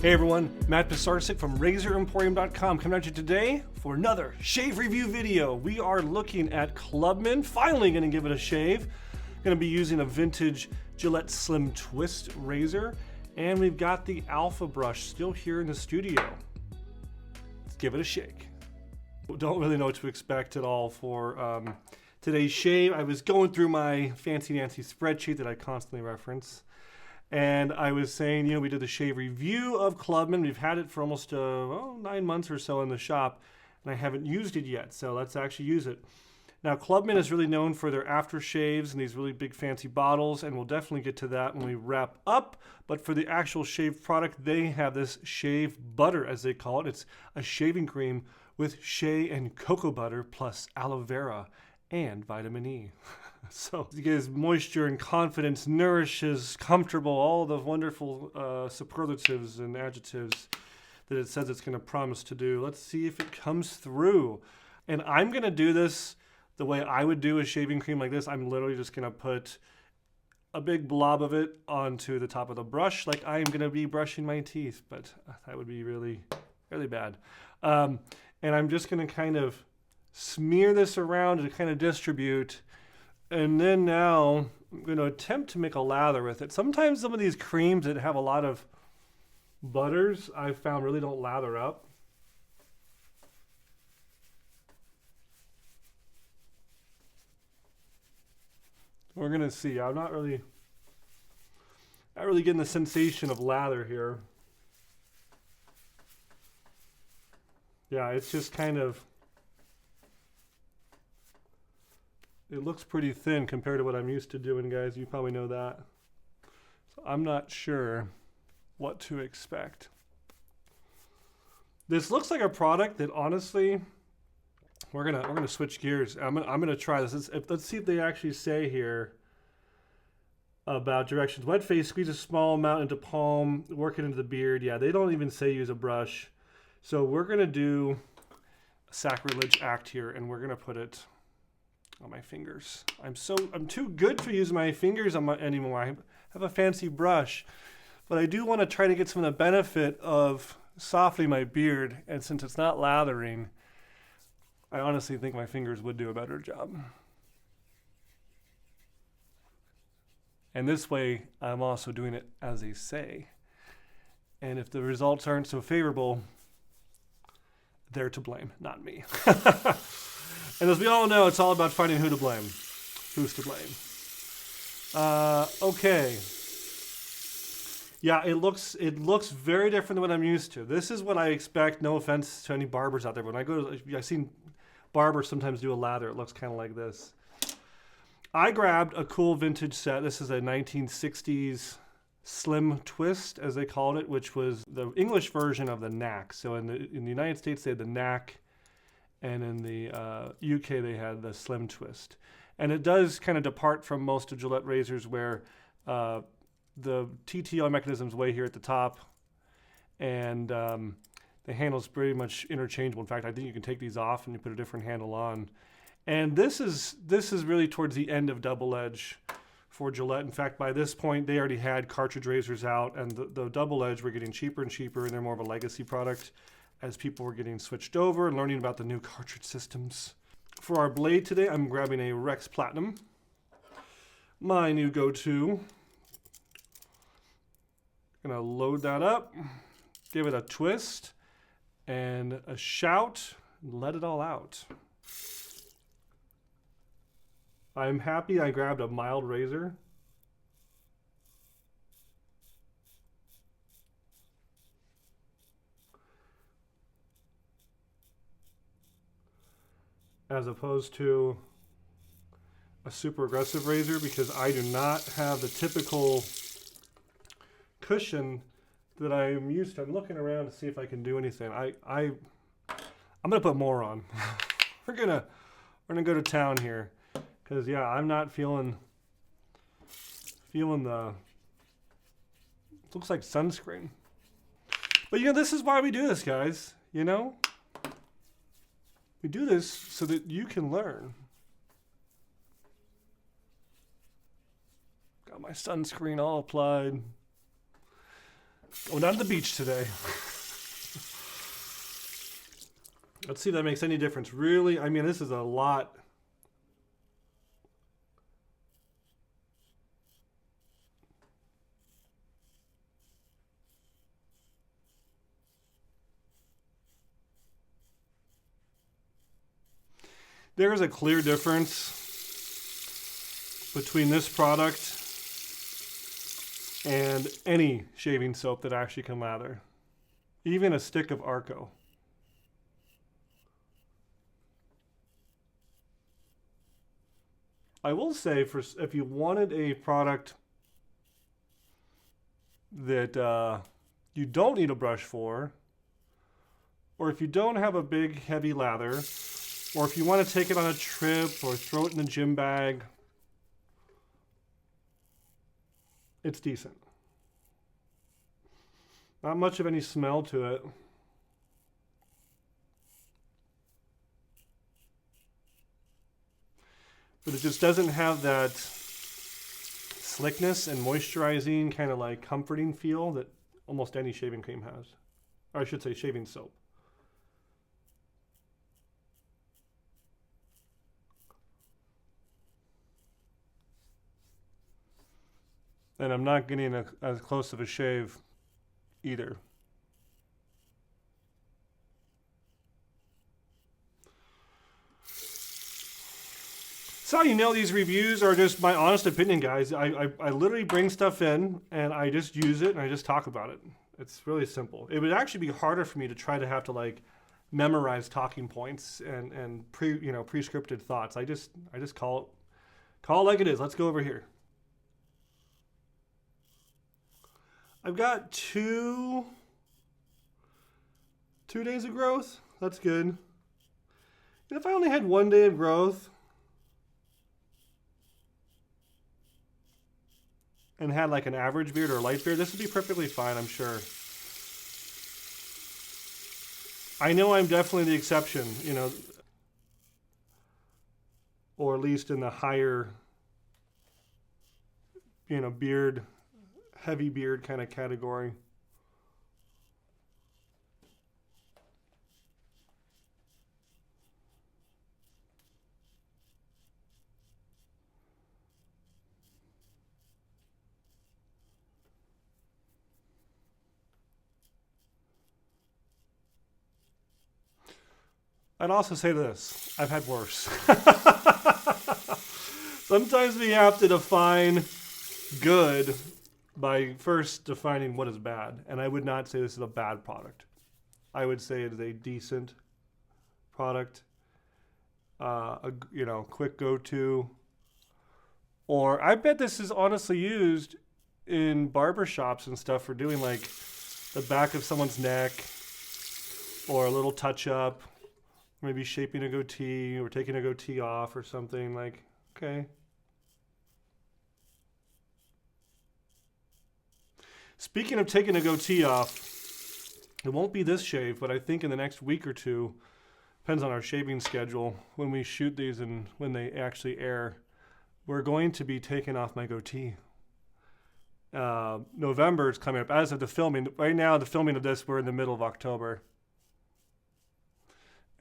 Hey everyone, Matt Pisarcik from RazorEmporium.com coming at you today for another shave review video. We are looking at Clubman, finally going to give it a shave. Going to be using a vintage Gillette Slim Twist razor, and we've got the Alpha brush still here in the studio. Let's give it a shake. Don't really know what to expect at all for today's shave. I was going through my fancy Nancy spreadsheet that I constantly reference. And I was saying, we did the shave review of Clubman. We've had it for almost 9 months or so in the shop, and I haven't used it yet, so let's actually use it. Now, Clubman is really known for their aftershaves and these really big fancy bottles, and we'll definitely get to that when we wrap up. But for the actual shave product, they have this shave butter, as they call it. It's a shaving cream with shea and cocoa butter plus aloe vera and vitamin E. So it gives moisture and confidence, nourishes, comfortable, all the wonderful superlatives and adjectives that it says it's going to promise to do. Let's see if it comes through. And I'm going to do this the way I would do a shaving cream like this. I'm literally just going to put a big blob of it onto the top of the brush like I am going to be brushing my teeth, but that would be really, really bad. And I'm just going to kind of smear this around to kind of distribute. And then now I'm going to attempt to make a lather with it. Sometimes some of these creams that have a lot of butters I've found really don't lather up. We're going to see. I'm not really getting the sensation of lather here. Yeah, it's just kind of, it looks pretty thin compared to what I'm used to doing, guys. You probably know that. So I'm not sure what to expect. This looks like a product that honestly, we're gonna switch gears. I'm gonna try this. Let's see if they actually say here about directions. Wet face, squeeze a small amount into palm, work it into the beard. Yeah, they don't even say use a brush. So we're gonna do a sacrilege act here, and we're gonna put it on my fingers. I'm too good for using my fingers anymore. I have a fancy brush, but I do want to try to get some of the benefit of softening my beard, and since it's not lathering, I honestly think my fingers would do a better job. And this way, I'm also doing it as they say. And if the results aren't so favorable, they're to blame, not me. And as we all know, it's all about finding who to blame. Who's to blame? Okay. Yeah, it looks very different than what I'm used to. This is what I expect. No offense to any barbers out there, but when I go to, I've seen barbers sometimes do a lather. It looks kind of like this. I grabbed a cool vintage set. This is a 1960s Slim Twist, as they called it, which was the English version of the Knack. So in the United States, they had the Knack. And in the UK, they had the Slim Twist. And it does kind of depart from most of Gillette razors where the TTL mechanism's way here at the top. And the handle's pretty much interchangeable. In fact, I think you can take these off and you put a different handle on. And this is really towards the end of double edge for Gillette. In fact, by this point, they already had cartridge razors out. And the double edge were getting cheaper and cheaper, and they're more of a legacy product as people were getting switched over and learning about the new cartridge systems. For our blade today, I'm grabbing a Rex Platinum, my new go-to. Gonna load that up, give it a twist and a shout, and let it all out. I'm happy I grabbed a mild razor. As opposed to a super aggressive razor, because I do not have the typical cushion that I'm used to. I'm looking around to see if I can do anything. I'm gonna put more on. we're gonna go to town here, because yeah, I'm not feeling the, it looks like sunscreen. But this is why we do this, guys. We do this so that you can learn. Got my sunscreen all applied. Going down to the beach today. Let's see if that makes any difference. Really, I mean, this is a lot. There is a clear difference between this product and any shaving soap that actually can lather. Even a stick of Arco. I will say, if you wanted a product that you don't need a brush for, or if you don't have a big heavy lather, or if you want to take it on a trip or throw it in the gym bag, it's decent. Not much of any smell to it. But it just doesn't have that slickness and moisturizing, kind of like comforting feel that almost any shaving cream has. Or I should say shaving soap. And I'm not getting as close of a shave either. So you know, these reviews are just my honest opinion, guys. I literally bring stuff in and I just use it and I just talk about it. It's really simple. It would actually be harder for me to try to have to like memorize talking points and prescripted thoughts. I just call it like it is. Let's go over here. I've got two days of growth. That's good. And if I only had 1 day of growth and had like an average beard or a light beard, this would be perfectly fine, I'm sure. I know I'm definitely the exception, you know, or at least in the higher, you know, beard, heavy beard kind of category. I'd also say this, I've had worse. Sometimes we have to define good by first defining what is bad. And I would not say this is a bad product. I would say it is a decent product, quick go-to. Or I bet this is honestly used in barber shops and stuff for doing like the back of someone's neck or a little touch-up. Maybe shaping a goatee or taking a goatee off or something. Like, okay. Speaking of taking a goatee off, it won't be this shave, but I think in the next week or two, depends on our shaving schedule, when we shoot these and when they actually air, we're going to be taking off my goatee. November is coming up. As of the filming, right now, the filming of this, we're in the middle of October.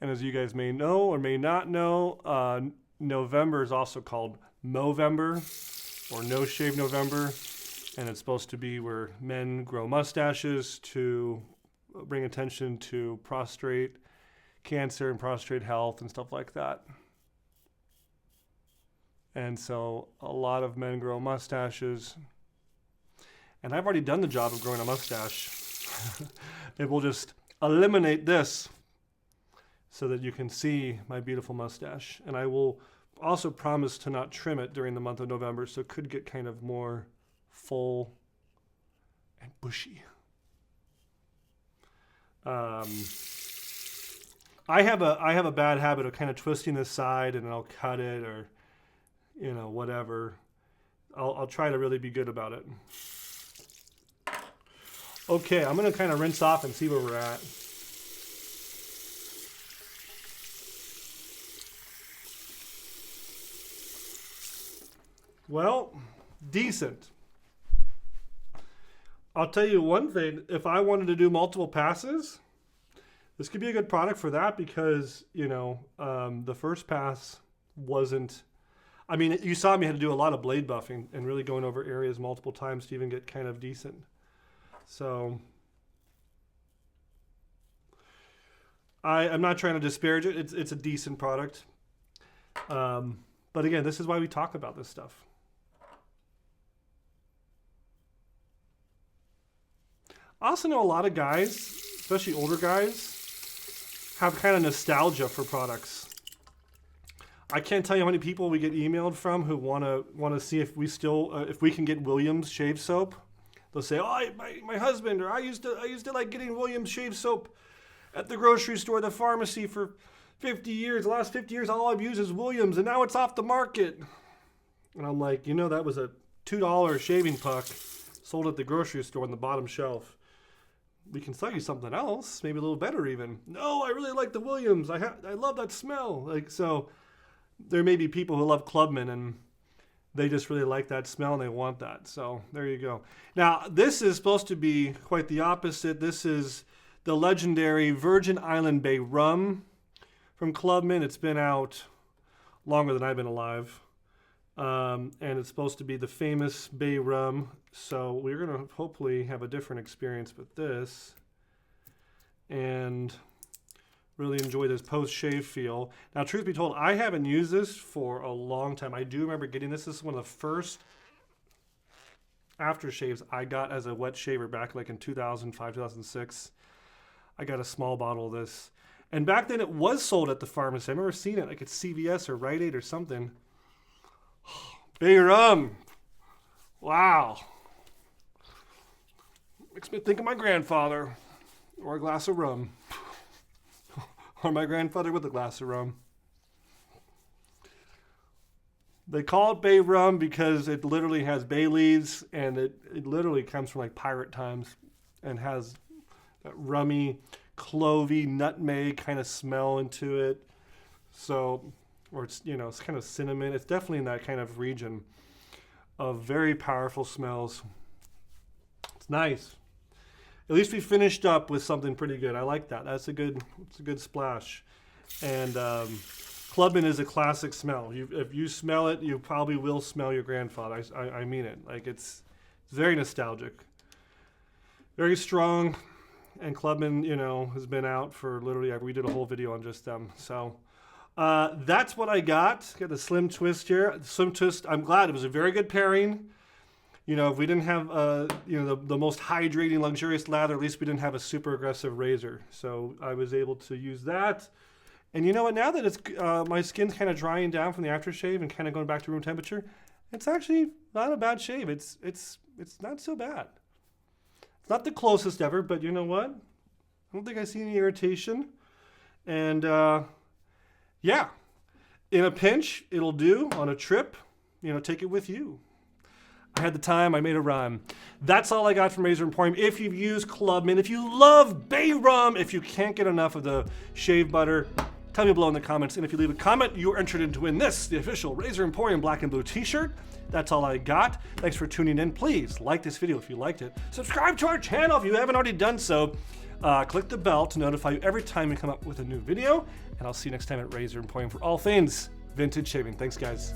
And as you guys may know or may not know, November is also called Movember or No Shave November. And it's supposed to be where men grow mustaches to bring attention to prostate cancer and prostate health and stuff like that. And so a lot of men grow mustaches. And I've already done the job of growing a mustache. It will just eliminate this so that you can see my beautiful mustache. And I will also promise to not trim it during the month of November, so it could get kind of more full and bushy. I have a bad habit of kind of twisting this side and then I'll cut it or, you know, whatever. I'll try to really be good about it. Okay, I'm going to kind of rinse off and see where we're at. Well, decent. I'll tell you one thing, if I wanted to do multiple passes, this could be a good product for that because, you know, the first pass wasn't, I mean, you saw me had to do a lot of blade buffing and really going over areas multiple times to even get kind of decent. So I'm not trying to disparage it. It's a decent product. But again, this is why we talk about this stuff. I also know a lot of guys, especially older guys, have kind of nostalgia for products. I can't tell you how many people we get emailed from who want to see if we still if we can get Williams shave soap. They'll say, "Oh, my husband or I used to like getting Williams shave soap at the grocery store, the pharmacy for 50 years. The last 50 years, all I've used is Williams, and now it's off the market." And I'm like, you know, that was a $2 shaving puck sold at the grocery store on the bottom shelf. We can sell you something else, maybe a little better even. No, I really like the Williams. I love that smell. Like, so there may be people who love Clubman and they just really like that smell and they want that. So there you go. Now, this is supposed to be quite the opposite. This is the legendary Virgin Island Bay Rum from Clubman. It's been out longer than I've been alive. And it's supposed to be the famous Bay Rum. So we're going to hopefully have a different experience with this and really enjoy this post-shave feel. Now, truth be told, I haven't used this for a long time. I do remember getting this. This is one of the first aftershaves I got as a wet shaver back like in 2005, 2006. I got a small bottle of this. And back then it was sold at the pharmacy. I remember seeing it like at CVS or Rite Aid or something. Bay Rum. Wow. Makes me think of my grandfather or a glass of rum. Or my grandfather with a glass of rum. They call it Bay Rum because it literally has bay leaves and it literally comes from like pirate times and has that rummy, clovey, nutmeg kind of smell into it. So, or it's, you know, it's kind of cinnamon. It's definitely in that kind of region of very powerful smells. It's nice. At least we finished up with something pretty good. I like that. It's a good splash. And Clubman is a classic smell. If you smell it, you probably will smell your grandfather. I mean it. Like it's very nostalgic, very strong. And Clubman, you know, has been out for literally. We did a whole video on just them. So that's what I got. Got the Slim Twist here. The Slim Twist. I'm glad it was a very good pairing. You know, if we didn't have, you know, the most hydrating, luxurious lather, at least we didn't have a super aggressive razor. So I was able to use that. And you know what? Now that it's my skin's kind of drying down from the aftershave and kind of going back to room temperature, it's actually not a bad shave. It's not so bad. It's not the closest ever, but you know what? I don't think I see any irritation. And yeah, in a pinch, it'll do. On a trip, you know, take it with you. I had the time, I made a rhyme. That's all I got from Razor Emporium. If you've used Clubman, if you love Bay Rum, if you can't get enough of the shave butter, tell me below in the comments. And if you leave a comment, you're entered to win this, the official Razor Emporium black and blue t-shirt. That's all I got. Thanks for tuning in. Please like this video if you liked it. Subscribe to our channel if you haven't already done so. Click the bell to notify you every time we come up with a new video. And I'll see you next time at Razor Emporium for all things vintage shaving. Thanks, guys.